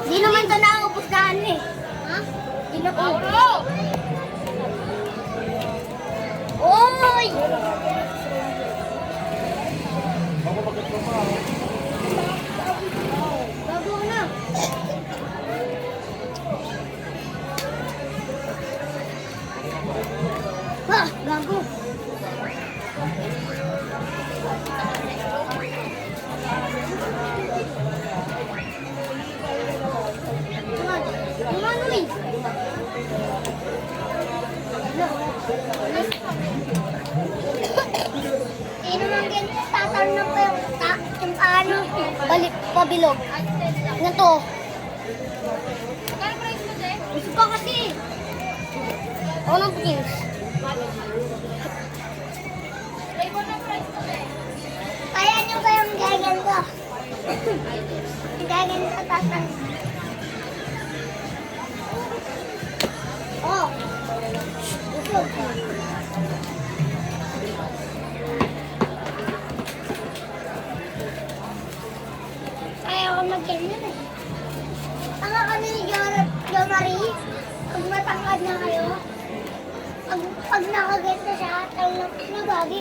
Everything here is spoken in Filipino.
Di naman ito naubos na ano eh. Ha? Di na po. Oy! Bago na. Ha! Gago. Sino mang ganito, tatanong pa yung paano, balik pabilog. Na to. Gusto ko kasi. Ako ng pins. Kaya nyo ba yung gaganto? Gaganto tatanong. Oh. Usog. Kaya ako mag-ganyan eh. Tanga kami ni Jo Marie. Pag matangkad na kayo, pag nakaget na siya, talagang nagagi.